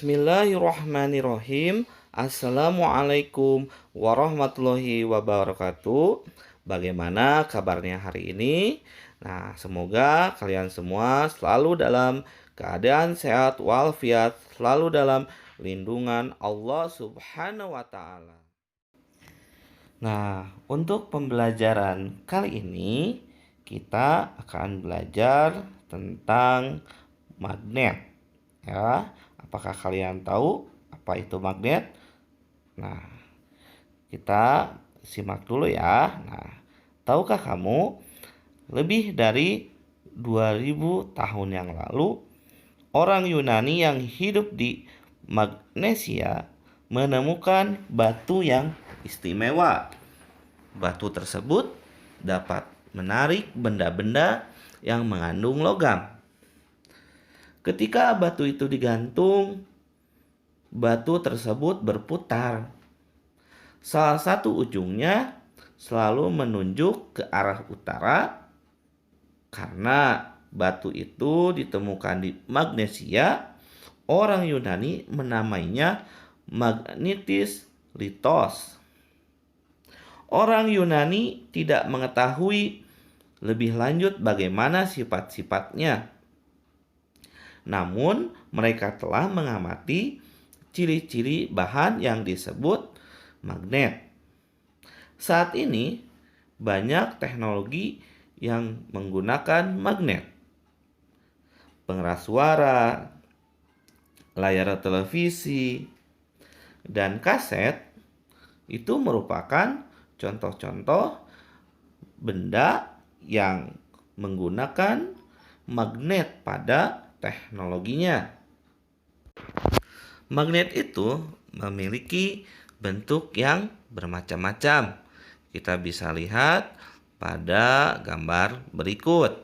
Bismillahirrahmanirrahim. Assalamualaikum warahmatullahi wabarakatuh. Bagaimana kabarnya hari ini? Nah, semoga kalian semua selalu dalam keadaan sehat walafiat, selalu dalam lindungan Allah Subhanahu wa taala. Nah, untuk pembelajaran kali ini kita akan belajar tentang magnet. Ya, apakah kalian tahu apa itu magnet? Nah, kita simak dulu ya. Nah, tahukah kamu lebih dari 2000 tahun yang lalu orang Yunani yang hidup di Magnesia menemukan batu yang istimewa. Batu tersebut dapat menarik benda-benda yang mengandung logam. Ketika batu itu digantung, batu tersebut berputar. Salah satu ujungnya selalu menunjuk ke arah utara karena batu itu ditemukan di Magnesia. Orang Yunani menamainya Magnetis Litos. Orang Yunani tidak mengetahui lebih lanjut bagaimana sifat-sifatnya. Namun, mereka telah mengamati ciri-ciri bahan yang disebut magnet. Saat ini, banyak teknologi yang menggunakan magnet. Pengeras suara, layar televisi, dan kaset itu merupakan contoh-contoh benda yang menggunakan magnet pada teknologinya. Magnet itu memiliki bentuk yang bermacam-macam. Kita bisa lihat pada gambar berikut.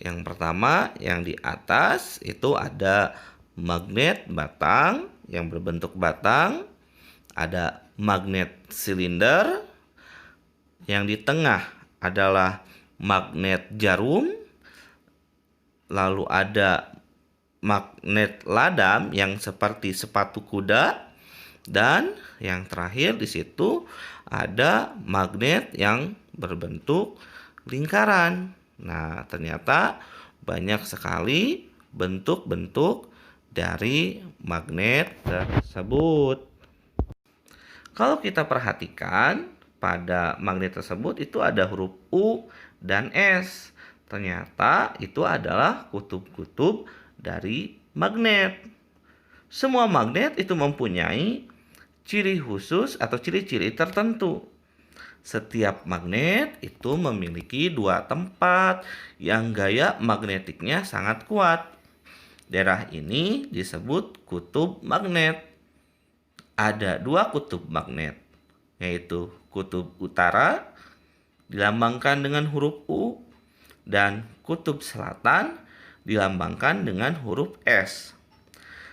Yang pertama, yang di atas itu ada magnet batang yang berbentuk batang, ada magnet silinder, yang di tengah adalah magnet jarum, lalu ada magnet ladam yang seperti sepatu kuda, dan yang terakhir di situ ada magnet yang berbentuk lingkaran. Nah, ternyata banyak sekali bentuk-bentuk dari magnet tersebut. Kalau kita perhatikan pada magnet tersebut itu ada huruf U dan S. Ternyata itu adalah kutub-kutub dari magnet. Semua magnet itu mempunyai ciri khusus atau ciri-ciri tertentu. Setiap magnet itu memiliki dua tempat yang gaya magnetiknya sangat kuat. Daerah ini disebut kutub magnet. Ada dua kutub magnet, yaitu kutub utara dilambangkan dengan huruf U dan kutub selatan dilambangkan dengan huruf S.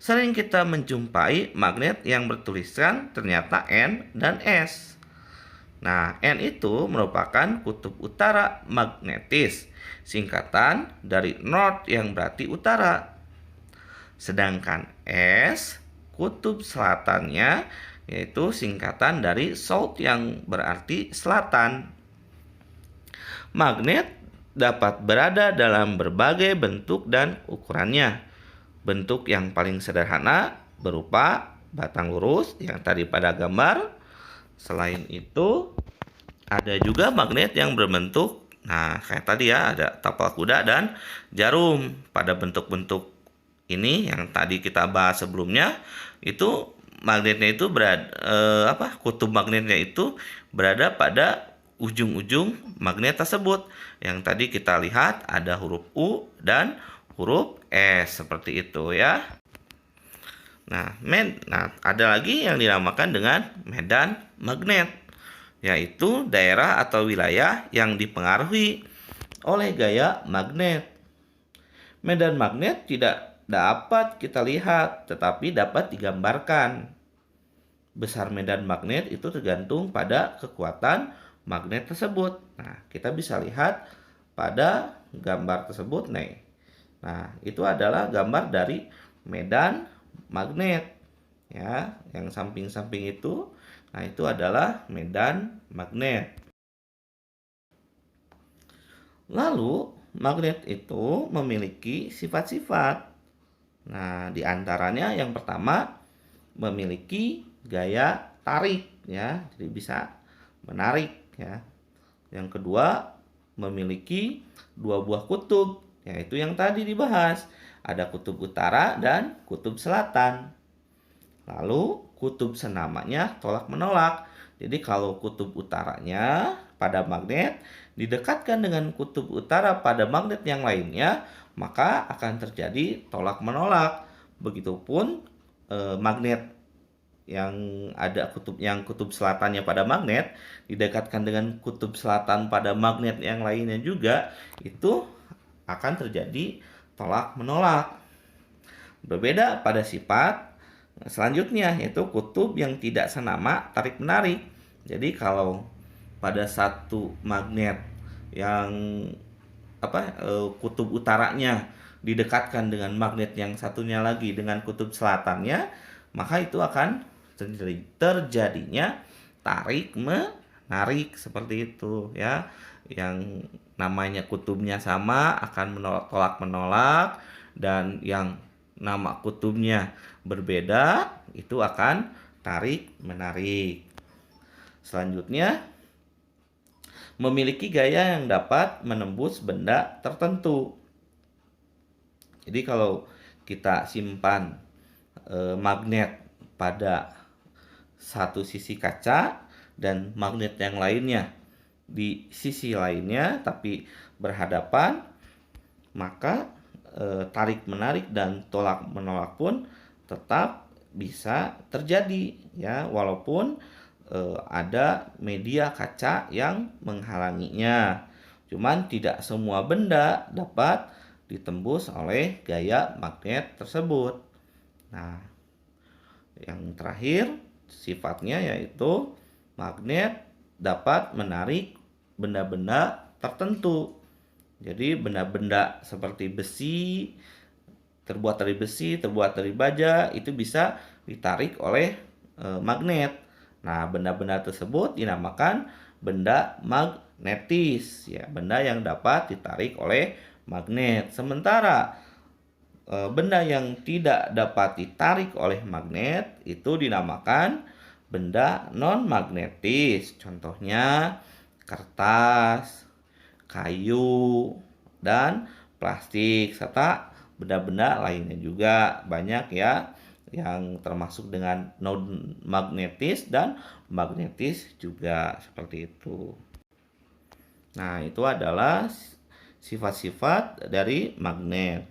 Sering kita menjumpai magnet yang bertuliskan ternyata N dan S. Nah, N itu merupakan kutub utara magnetis, singkatan dari north yang berarti utara. Sedangkan S, kutub selatannya, yaitu singkatan dari south yang berarti selatan. Magnet dapat berada dalam berbagai bentuk dan ukurannya. Bentuk yang paling sederhana berupa batang lurus yang tadi pada gambar. Selain itu, ada juga magnet yang berbentuk, nah kayak tadi ya, ada tapal kuda dan jarum. Pada bentuk-bentuk ini yang tadi kita bahas sebelumnya, itu magnetnya itu kutub magnetnya itu berada pada ujung-ujung magnet tersebut. Yang tadi kita lihat ada huruf U dan huruf S seperti itu ya. Nah, ada lagi yang dinamakan dengan medan magnet, yaitu daerah atau wilayah yang dipengaruhi oleh gaya magnet. Medan magnet tidak dapat kita lihat, tetapi dapat digambarkan. Besar medan magnet itu tergantung pada kekuatan magnet tersebut. Nah, kita bisa lihat pada gambar tersebut nih. Nah, itu adalah gambar dari medan magnet. Ya, yang samping-samping itu, nah itu adalah medan magnet. Lalu, magnet itu memiliki sifat-sifat. Nah, di antaranya yang pertama memiliki gaya tarik ya, jadi bisa menarik ya. Yang kedua, memiliki dua buah kutub, yaitu yang tadi dibahas. Ada kutub utara dan kutub selatan. Lalu kutub senamanya tolak-menolak. Jadi kalau kutub utaranya pada magnet didekatkan dengan kutub utara pada magnet yang lainnya, maka akan terjadi tolak-menolak. Begitupun magnet yang ada kutub selatannya pada magnet didekatkan dengan kutub selatan pada magnet yang lainnya juga, itu akan terjadi tolak-menolak. Berbeda pada sifat selanjutnya, yaitu kutub yang tidak senama tarik-menarik. Jadi kalau pada satu magnet yang kutub utaranya didekatkan dengan magnet yang satunya lagi dengan kutub selatannya, maka itu akan terjadinya tarik menarik seperti itu ya. Yang namanya kutubnya sama akan tolak menolak, dan yang nama kutubnya berbeda itu akan tarik menarik. Selanjutnya, memiliki gaya yang dapat menembus benda tertentu. Jadi kalau kita simpan magnet pada satu sisi kaca dan magnet yang lainnya di sisi lainnya tapi berhadapan, maka tarik menarik dan tolak menolak pun tetap bisa terjadi ya, walaupun ada media kaca yang menghalanginya. Cuman tidak semua benda dapat ditembus oleh gaya magnet tersebut. Nah, yang terakhir sifatnya yaitu magnet dapat menarik benda-benda tertentu. Jadi benda-benda seperti besi, terbuat dari baja, itu bisa ditarik oleh magnet. Nah, benda-benda tersebut dinamakan benda magnetis ya, benda yang dapat ditarik oleh magnet. Sementara benda yang tidak dapat ditarik oleh magnet itu dinamakan benda non-magnetis. Contohnya kertas, kayu, dan plastik, serta benda-benda lainnya juga banyak ya, yang termasuk dengan non-magnetis dan magnetis juga seperti itu. Nah, itu adalah sifat-sifat dari magnet.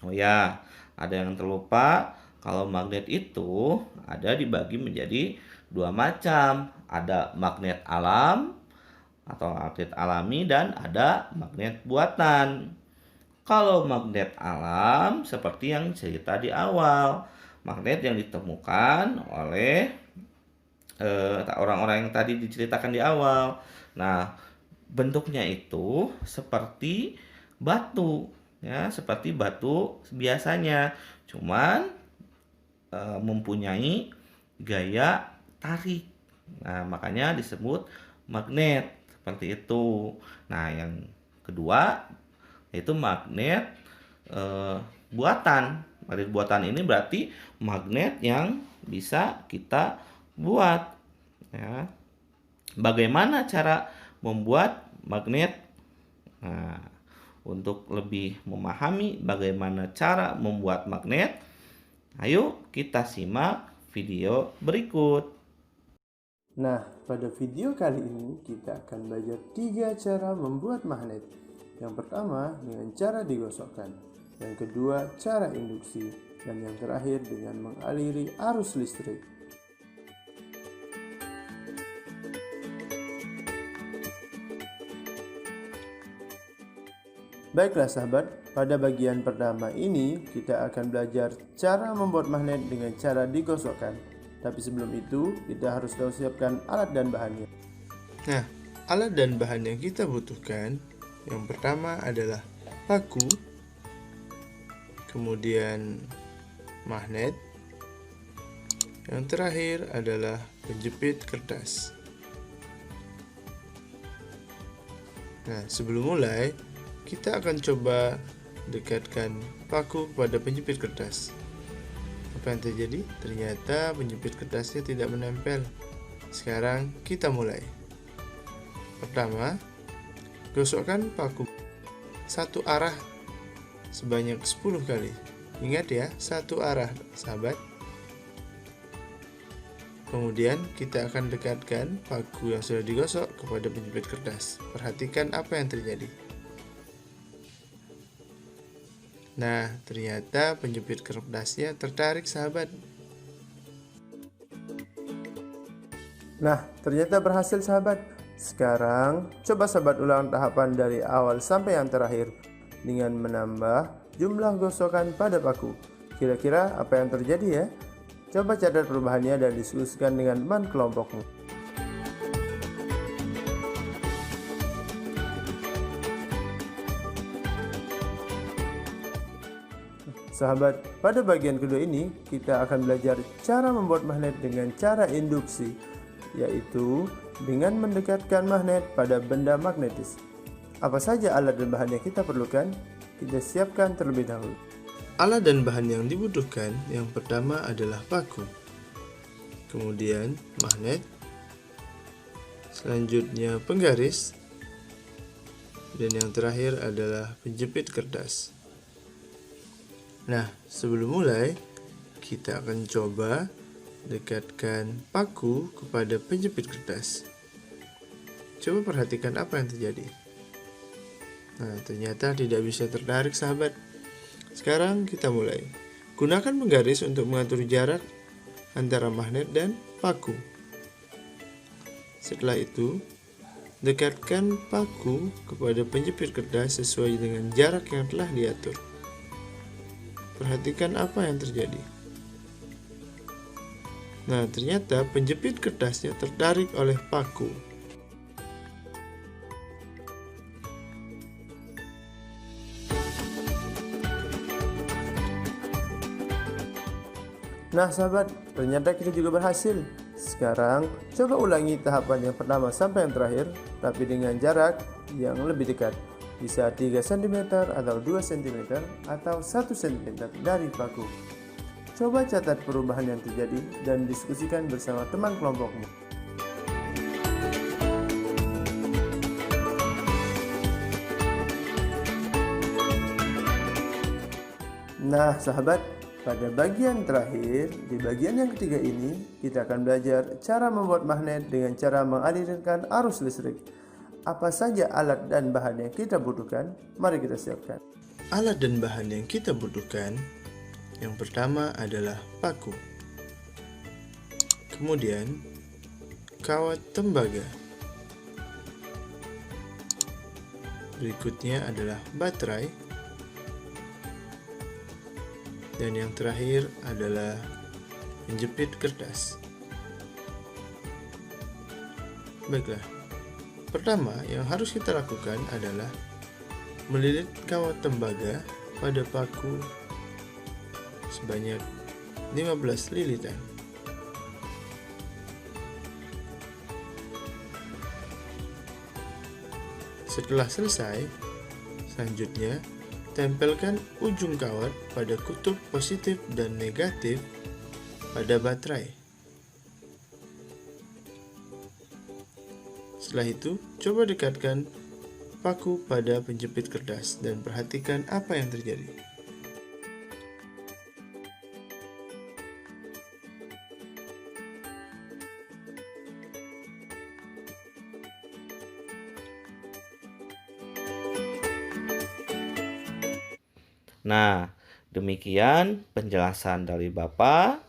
Oh ya, ada yang terlupa, kalau magnet itu ada dibagi menjadi dua macam. Ada magnet alam atau magnet alami dan ada magnet buatan. Kalau magnet alam seperti yang cerita di awal, magnet yang ditemukan oleh orang-orang yang tadi diceritakan di awal. Nah, bentuknya itu seperti batu ya, seperti batu biasanya, cuman mempunyai gaya tarik. Nah, makanya disebut magnet seperti itu. Nah, yang kedua yaitu magnet buatan. Magnet buatan ini berarti magnet yang bisa kita buat ya. Bagaimana cara membuat magnet? Nah, untuk lebih memahami bagaimana cara membuat magnet, ayo kita simak video berikut. Nah, pada video kali ini kita akan belajar 3 cara membuat magnet. Yang pertama dengan cara digosokkan, yang kedua cara induksi, dan yang terakhir dengan mengaliri arus listrik. Baiklah sahabat, pada bagian pertama ini kita akan belajar cara membuat magnet dengan cara digosokkan. Tapi sebelum itu, kita harus tahu siapkan alat dan bahannya. Nah, alat dan bahan yang kita butuhkan, yang pertama adalah paku, kemudian magnet, Yang terakhir adalah penjepit kertas. Nah, sebelum mulai, kita akan coba dekatkan paku pada penjepit kertas. Apa yang terjadi? Ternyata penjepit kertasnya tidak menempel. Sekarang kita mulai. Pertama, gosokkan paku satu arah sebanyak 10 kali. Ingat ya, satu arah, sahabat. Kemudian kita akan dekatkan paku yang sudah digosok kepada penjepit kertas. Perhatikan apa yang terjadi. Nah, ternyata penjepit kertasnya tertarik, sahabat. Nah, ternyata berhasil, sahabat. Sekarang, coba sahabat ulang tahapan dari awal sampai yang terakhir dengan menambah jumlah gosokan pada paku. Kira-kira apa yang terjadi ya? Coba catat perubahannya dan diskusikan dengan teman kelompokmu. Sahabat, pada bagian kedua ini kita akan belajar cara membuat magnet dengan cara induksi, yaitu dengan mendekatkan magnet pada benda magnetis. Apa saja alat dan bahan yang kita perlukan? Kita siapkan terlebih dahulu. Alat dan bahan yang dibutuhkan yang pertama adalah paku, kemudian magnet, selanjutnya penggaris, dan yang terakhir adalah penjepit kertas. Nah, sebelum mulai, kita akan coba dekatkan paku kepada penjepit kertas. Coba perhatikan apa yang terjadi. Nah, ternyata tidak bisa tertarik, sahabat. Sekarang kita mulai. Gunakan penggaris untuk mengatur jarak antara magnet dan paku. Setelah itu, dekatkan paku kepada penjepit kertas sesuai dengan jarak yang telah diatur. Perhatikan apa yang terjadi. Nah, ternyata penjepit kertasnya tertarik oleh paku. Nah, sahabat, ternyata kita juga berhasil. Sekarang, coba ulangi tahapan yang pertama sampai yang terakhir, tapi dengan jarak yang lebih dekat. Bisa 3 cm atau 2 cm atau 1 cm dari paku. Coba catat perubahan yang terjadi dan diskusikan bersama teman kelompokmu. Nah, sahabat, pada bagian terakhir, di bagian yang ketiga ini, kita akan belajar cara membuat magnet dengan cara mengalirkan arus listrik. Apa saja alat dan bahan yang kita butuhkan? Mari kita siapkan. Alat dan bahan yang kita butuhkan, yang pertama adalah paku. Kemudian, kawat tembaga. Berikutnya adalah baterai. Dan yang terakhir adalah penjepit kertas. Baiklah, pertama yang harus kita lakukan adalah melilit kawat tembaga pada paku sebanyak 15 lilitan. Setelah selesai, selanjutnya tempelkan ujung kawat pada kutub positif dan negatif pada baterai. Setelah itu, coba dekatkan paku pada penjepit kertas dan perhatikan apa yang terjadi. Nah, demikian penjelasan dari Bapak.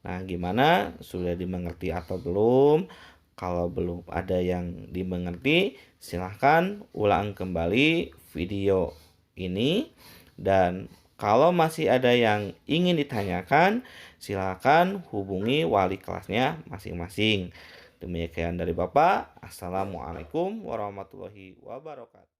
Nah, gimana? Sudah dimengerti atau belum? Kalau belum ada yang dimengerti, silahkan ulang kembali video ini. Dan kalau masih ada yang ingin ditanyakan, silahkan hubungi wali kelasnya masing-masing. Demikian dari Bapak. Assalamualaikum warahmatullahi wabarakatuh.